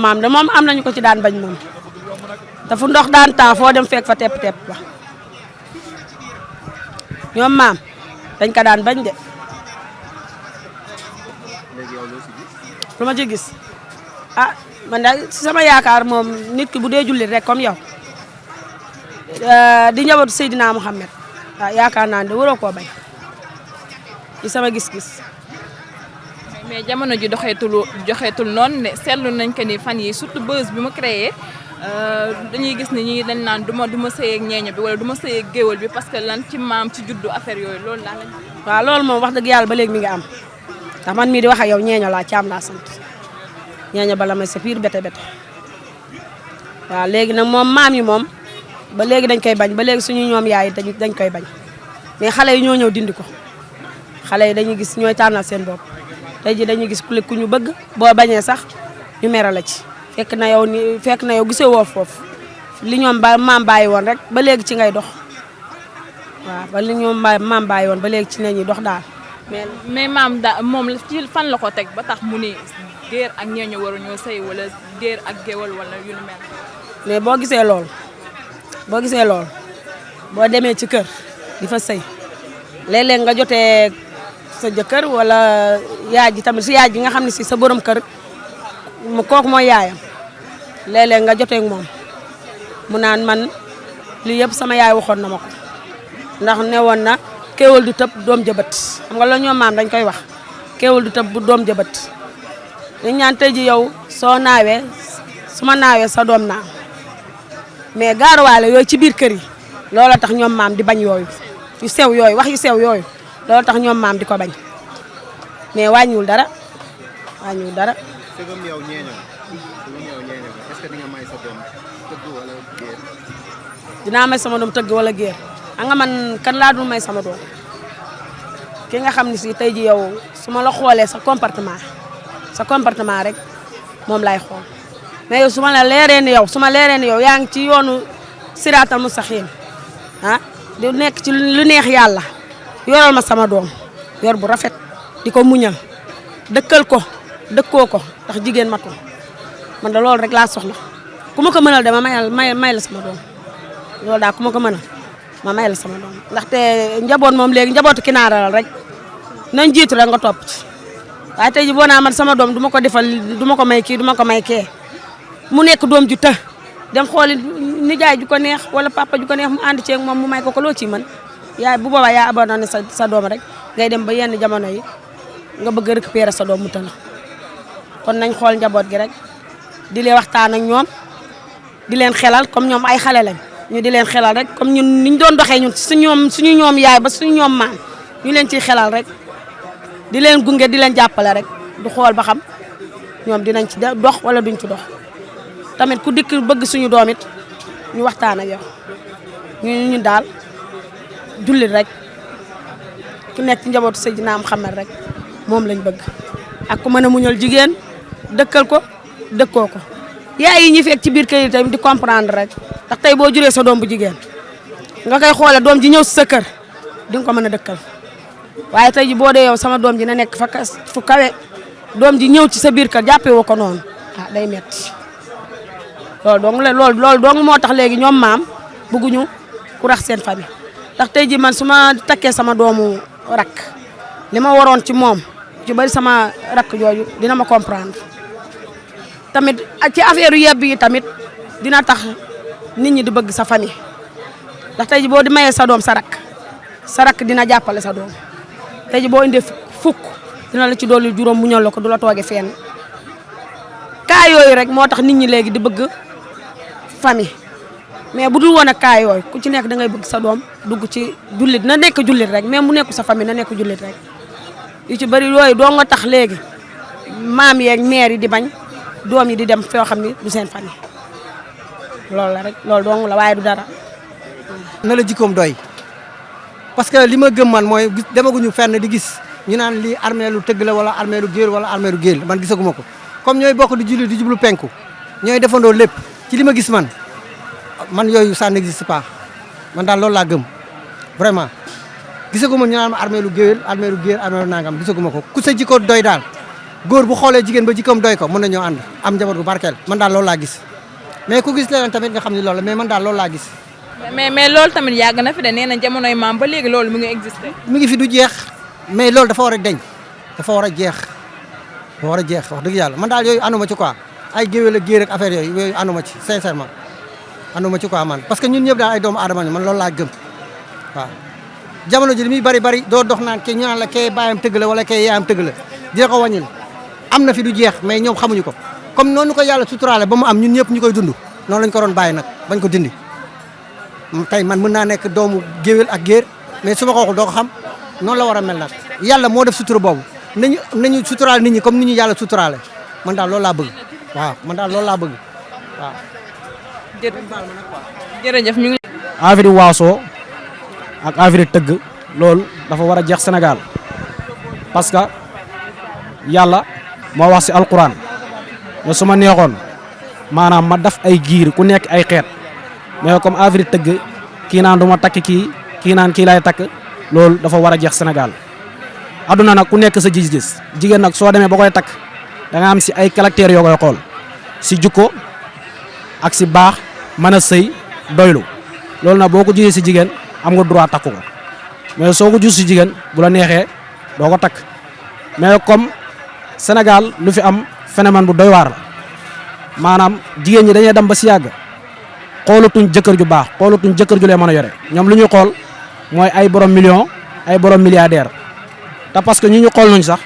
maam de moom am nañu ko ci daan bañ moom te fu ndox daan taa foo dem fekk fa tepp-tepp ba ñoom maam dañ ko daan bañ de. lu ma ci gis ah man daal sama yaakaar moom nit ki bu dee jullit rek comme yow di njabootu Seydina Mouhamed waaw yaakaar naa ne waroo koo bañ ci sama gis-gis. mais jamono ji joxeetul noonu ne seetlu nañ que ni fan yi surtout buzz bi mu créé dañuy gis ni ñi dañ naan du ma sëy ak ñeeño bi wala du ma sëy ak géwal bi parce que lan ci maam ci juddu affaire yooyu loolu laa lañ. waaw loolu moom wax dëgg yàlla ba léegi mi ngi am ndax man mii di wax ak yow ñeeño laa caam laa sant ñeeño bala may sa piir bete waaw léegi nag moom maam yi moom ba léegi dañ koy bañ ba léegi suñu ñoom yaay dañ koy bañ mais xale yi ñoo ñëw dindi ko xale yi dañuy gis ñooy tànnal seen bopp tey ji dañuy gis ku ñu bëgg boo bañee sax ñu mere la ci fekk na yow gisee woo foofu li ñoom maam bàyyi woon rek ba léegi ci ngay dox waaw ba li ñoom maam bàyyi woon ba léegi ci nañuy dox daal. mais maam moom ci fan la ko teg ba tax mu ni géer ak ñeeño waruñoo sëy wala géer ak géwal wala yu ni mel. mais boo gisee lool boo demee ci kër di fa sëy léeg-léeg nga jotee sa jëkkër wala yaay ji tamit si yaay ji nga xam ne si sa borom kër kooku mooy yaayam léeg-léeg nga jotee ak moom mu naan man lii yëpp sama yaay waxoon na ma ko ndax ne woon na kéwal du tëb doom jëbët xam nga loolu ñoom maam dañ koy wax kéwal du tëb bu doom jëbët dañ ñaan tey ji yow soo naawee su ma naawee sa doom naaw mais gaaruwaale yooyu ci biir kër yi looloo tax ñoom maam di bañ yooyu yu sew yooyu wax yu sew yooyu loolu tax ñoom maam di ko bañ mais wàññiwul dara. sëgëm yow ñeeño est-ce que di nga may sa doom tëgg wala géer. dinaa may sama doom tëgg wala géer xam nga man kan laa dul may sama doom ki nga xam ne si tey ji yow su ma la xoolee sa comportement rek moom lay xool mais yow su ma leeree ni yow yaa ngi ci yoonu siraatal mustaqiim di nekk ci lu neex yàlla yoral ma sama doom yor bu rafet di ko muñal dëkkoo ko ndax jigéen matul man da loolu rek laa soxla ku ma ko mënal dama may la sama doom loolu daal ku ma ko mënal ma may la sama doom ndaxte njaboot moom léegi njabootu kinaaral rek nañ jiitu rek nga topp ci waaye tey ji boo naa man sama doom du ma ko defal du ma ko may kii du ma ko may kee mu nekk doom ju të dem xooli nijaay ju ko neex wala papa ju ko neex mu ànd ceeg moom mu may ko loo ciy mën yaay bu boobaa yaa abandonné sa doom rek ngay dem ba yenn jamono yi nga bëgg a récupérer sa doom mu tënk kon nañ xool njaboot gi rek di leen waxtaan ak ñoom di leen xelal comme ñoom ay xale lañ ñu di leen xelal rek comme ñun niñ doon doxee ñun suñu ñoom yaay ba suñu ñoom maam ñu leen ciy xelal rek di leen gunge di leen jàppale rek du xool ba xam ñoom dinañ ci dox wala duñ ci dox tamit ku dikk bëgg suñu doom it ñu waxtaan ak yow ñun daal jullit rek ku nekk ci njabootu Seydina Muhammad rek moom lañ bëgg ak ku mën a muñal jigéen dëkkal ko dëkkoo ko yaay yi ñi fekk ci biir kër yi tamit di comprendre rek ndax tey boo juree sa doom bu jigéen nga koy xoole doom ji ñëw si sa kër di nga ko mën a dëkkal waaye tey ji boo dee yow sama doom ji na nekk fu kawe doom ji ñëw ci sa biir kër jàppee woo ko noonu day metti loolu dong moo tax léegi ñoom maam bëgguñu ku rax seen famille ndax tey ji man su ma takkee sama doomu rakk li ma waroon ci moom ci bari sama rakk jooju dina ma comprendre tamit ci affaire yu yebb yi tamit dina tax nit ñi di bëgg sa famille ndax tey ji boo di mayee sa doom sa rakk dina jàppale sa doom tey ji boo indee fukk dina la ci dolli juróom mu ñëw la ko du la tooge fenn kaa yooyu rek moo tax nit ñi léegi di bëgg famille mais bu dul woon ak kaa yooyu ku ci nekk da ngay bëgg sa doom dugg ci jullit na nekk jullit rek mais mu nekku sa famille na nekk jullit rek yu ci bëri yooyu doo nga tax léegi maam yeeg mère yi di bañ doom yi di dem foo xam ni du seen famille loolu la rek loolu dong la waaye du dara. na la jikkoom doy parce que li ma gëm man mooy demaguñu fenn di gis ñu naan lii armée lu tëgg la wala armée lu géer wala armée lu géer man gisaguma ko comme ñooy bokk di julli di jublu penku ñooy defandoo lépp ci li ma gis man yooyu ça n'existe pas man daal loolu laa gëm vraiment gisaguma ñu naan ma armée lu géer armée lu nangam gisaguma ko ku sa jikko doy daal góor bu xoolee jigéen ba jikkoom doy ko mën nañoo ànd am njaboot bu barkeel man daal loolu laa gis mais ku gis leneen tamit nga xam ne loolu la mais man daal loolu laa gis. mais loolu tamit yàgg na fi de nee na jamonoy maam ba léegi loolu mu ngi existé. mi ngi fi du jeex mais loolu dafa war a deñ dafa war a jeex dafa war a jeex wax dëgg yàlla man daal yooyu ànduma ci quoi ay géwél ak géer ak affaire yooyu ànduma ci sincèrement ànduma ci quoi man parce que ñun ñëpp daal ay doomu aadama ñu man loolu laa gëm waaw. jamono ji li muy bari doo dox naan ke ñu naan la kee baayam tëgg la wala kee yaayam tëgg la dina ko wàññil am na fi du jeex mais ñoom xamuñu ko comme noonu ko yàlla suturaale ba mu am ñun ñëpp ñu koy dund noonu lañ ko doon bàyyi nag bañ ko dindi tey man mën naa nekk doomu géwél ak géer mais su ma ko waxul doo ko xam noonu la war a mel nag yàlla moo def sutura boobu nañu suturaale nit ñi comme ni ñu yàlla suturaale man daal loolu laa bëgg waaw man daal loolu laa bëgg waaw. jërëjëf ñu ngi. affaire waaso ak affaire tëgg loolu dafa war a jeex Sénégal parce que yàlla moo wax si alquran ne su ma neexoon maanaam ma def ay giir ku nekk ay xeet mais comme affaire tëgg kii naan du ma takk kii naan kii lay takk loolu dafa war a jeex Sénégal. aduna nag ku nekk sa gis-gis jigéen nag soo demee ba koy takk da nga am si ay caractères yoo koy xool si jukko ak si baax mën a sëy doylu loolu nag boo ko gisee si jigéen am nga droit takku ko mais soo ko gis si jigéen bu la neexee doo ko takk mais comme Sénégal lu fi am phénomène bu doy waar la maanaam jigéen ñi dañuy dem ba si yàgg xoolatuñ jëkkër ju baax xoolatuñ jëkkër ju lee mën a yore ñoom lu ñuy xool mooy ay borom million ay borom milliardaire te parce que ñi ñu xool nañ sax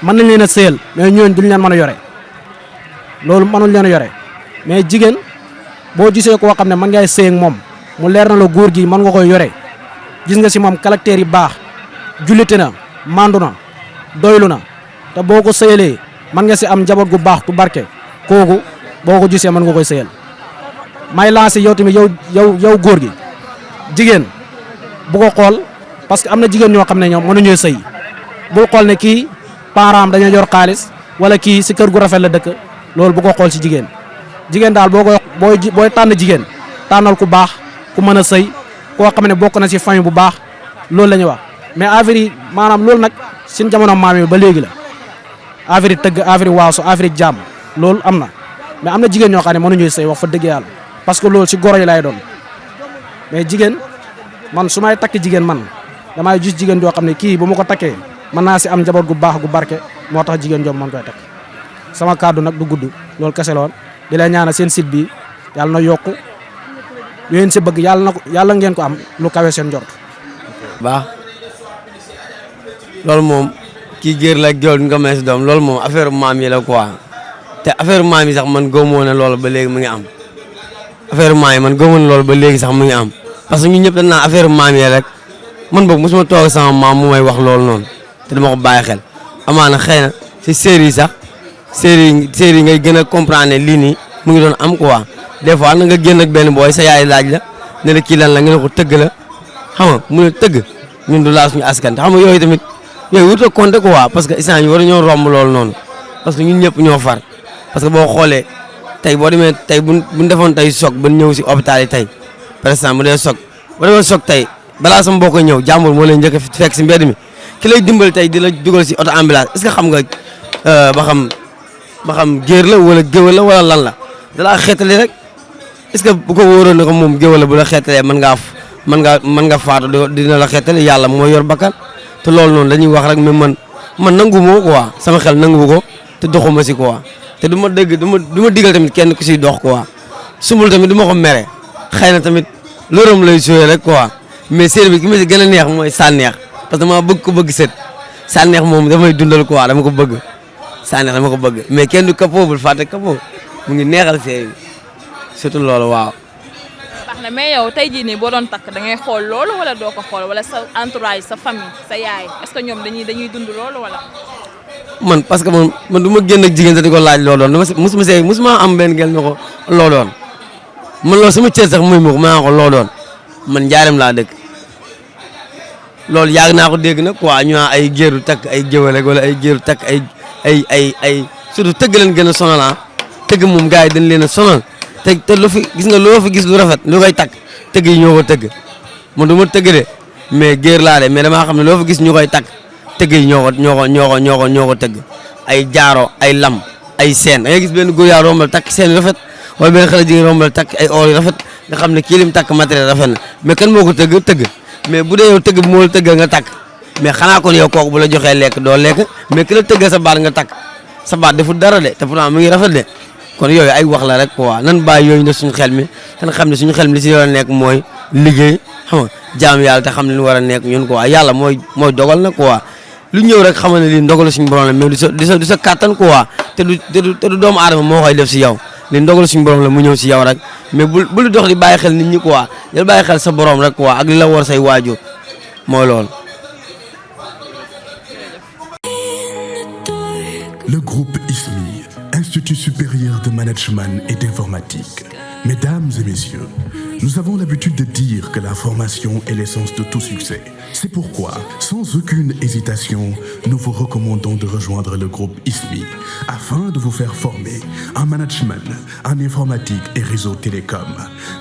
mën nañ leen a sëyal mais ñooñu duñ leen mën a yore loolu mënuñ leen a yore mais jigéen boo gisee koo xam ne mën ngay sëy ak moom mu leer na la góor gi mën nga koy yore gis nga si moom caractère yi baax jullite na mandu na doylu na te boo ko sëyalee mën nga si am njaboot gu baax tu barke kooku boo ko gisee mën nga koy sëyal may lancé yow tamit yow góor gi jigéen bu ko xool parce que am na jigéen ñoo xam ne ñoom mënuñoo sëy bul xool ne kii parent am dañoo yor xaalis wala kii si kër gu rafet la dëkk loolu bu ko xool si jigéen jigéen daal booy tànn jigéen tànnal ku baax ku mën a sëy koo xam ne bokk na si famille bu baax loolu la ñuy wax mais affaire yi maanaam loolu nag suñ jamono maam yi ba léegi la affaire yi tëgg affaire yi waaso affaire yi jàmm loolu am na mais am na jigéen ñoo xam ne mënuñuy sëy wax fa dëgg yàlla parce que loolu si goro yi lay doon mais jigéen man su may takk jigéen man damay gis jigéen joo xam ne kii bu ma ko takkee mën naa si am njaboot gu baax gu barke moo tax jigéen joom man koy takk sama kàddu nag du gudd loolu kese la woon di leen ñaanal seen site bi yàlla na yokku yéen si bëgg yàlla ngeen ko am lu kawe seen njort. baax loolu moom kii géer la géwél nga may si doom loolu moom affaire maam yi la quoi te affaire maam yi sax man gëmoo ne loolu ba léegi mu ngi am affaire maam yi man gëmoo ne loolu ba léegi sax mu ngi am parce que ñun ñëpp dañ naan affaire maam yi rek man boog mosuma toog sama maam mu may wax loolu noonu te dama ko bàyyi xel amaana xëy na si série yi sax série yi ngay gën a comprendre lii nii mu ngi doon am quoi des fois na nga génn ak benn booy sa yaay laaj la ne la kii lan la nga ne ko tëgg la xam nga mu ne tëgg ñun du laal suñu askan te xam nga yooyu tamit yooyu wut a compter quoi parce que instant ñu war a ñoo romb loolu noonu parce que ñun ñëpp ñoo far parce que boo xoolee tey boo demee tey buñ defoon tey choc ba ñëw si hôpital yi tey par exemple bu dee choc boo demee choc tey balaa sama mbokk ñëw jàmbur moo lay njëkk a fekk si mbedd mi ki lay dimbali tey di la dugal si auto ambulance est-ce que xam nga ba xam géer la wala géwél la wala lan la da laa xeetali rek est-ce que bu ko wóoroon ne ko moom géwél la bu la xeetalee mën nga faatu dina la xeetali yàlla mooy yor bakkan te loolu noonu dañuy wax rek mais man nangu moo quoi sama xel nangu ko te doxuma si quoi te du ma digal tamit kenn ku siy dox quoi sumul tamit du ma ko mere xëy na tamit lërëm lay sooyee rek quoi mais série bi ki ma si gën a neex mooy sànneex parce que dama bëgg ko bëgg sët sànneex moom damay dundal quoi dama ko bëgg sànneex dama ko bëgg mais kenn du kapoo bul fàtte kapoo mu ngi neexal série bi surtout loolu waaw. baax na mais yow tey jii nii boo doon takk da ngay xool loolu wala doo ko xool wala sa entourage sa famille sa yaay est-ce que ñoom dañuy dund loolu wala. man parce que man du ma génn ak jigéen sax di ko laaj loo doon musuma am benn gel ne ko loo doon man loolu sama cër sax muy mu maa ko loo doon man njaareem laa dëkk loolu yàgg naa ko dégg nag quoi ñu naan ay géeru takk ay géwél rek wala ay géeru takk ay surtout tëgg leen gën a sonal ah tëgg moom gars yi dañ leen a sonal te lu fi gis nga loo fi gis lu rafet lu koy takk tëgg yi ñoo ko tëgg man du ma tëgg de mais géer laa de mais damaa xam ne loo fi gis ñu koy takk tëgg yi ñoo ko tëgg ay jaaro ay lam ay seen da ngay gis benn góor yaa rombal takk seen yu rafet wala benn xale jigéen rombal takk ay or yu rafet nga xam ne kii lim takk matériel rafet na mais kan moo ko tëgg mais bu dee yow tëgg bi moo la tëgg nga takk mais xanaa kon yow kooku bu la joxee lekk doo lekk mais ki la tëgg sa baat nga takk sa baat deful dara de te pourtant mu ngi rafet de kon yooyu ay wax la rek quoi nan bàyyi yooyu ne suñu xel mi te xam ne suñu xel mi li si war a nekk mooy liggéey xam nga jaam yàlla te xam ne lu war a nekk ñun quoi yàlla mooy dogal na quoi lu ñëw rek xamal ne lii ndogalu suñu borom la mais du sa kàttan quoi te du doomu aadama moo koy def si yow li ndogalu suñu borom la mu ñëw si yow rek mais bul dox di bàyyi xel nit ñi quoi del bàyyi xel sa borom rek quoi ak li la war say waajur mooy loolu. Le groupe ISMI, Institut supérieur de management et d'informatique. Mesdames et messieurs, nous avons l'habitude de dire que la formation est l'essence de tout succès. C'est pourquoi, sans aucune hésitation, nous vous recommandons de rejoindre le groupe ISMI afin de vous faire former en management, en informatique et réseau télécom,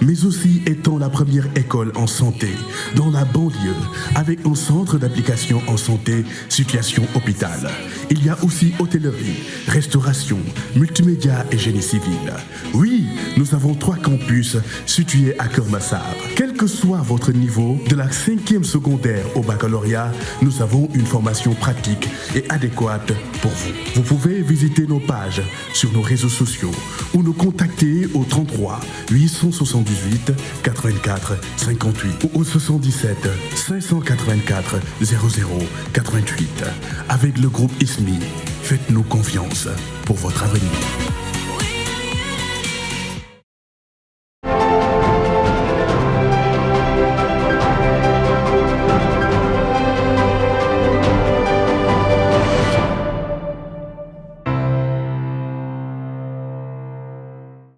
mais aussi étant la première école en santé dans la banlieue avec un centre d'application en santé, situation hôpital. Il y a aussi hôtellerie, restauration, multimédia et génie civil. Oui, nous avons 3 campus situés à Keur Massar. Quel que soit votre niveau, de la 5e secondaire au baccalauréat, nous avons une formation pratique et adéquate pour vous. Vous pouvez visiter nos pages sur nos réseaux sociaux ou nous contacter au 33 878 84 58 ou au 77 584 00 88. Avec le groupe ISMI, faites-nous confiance pour votre avenir.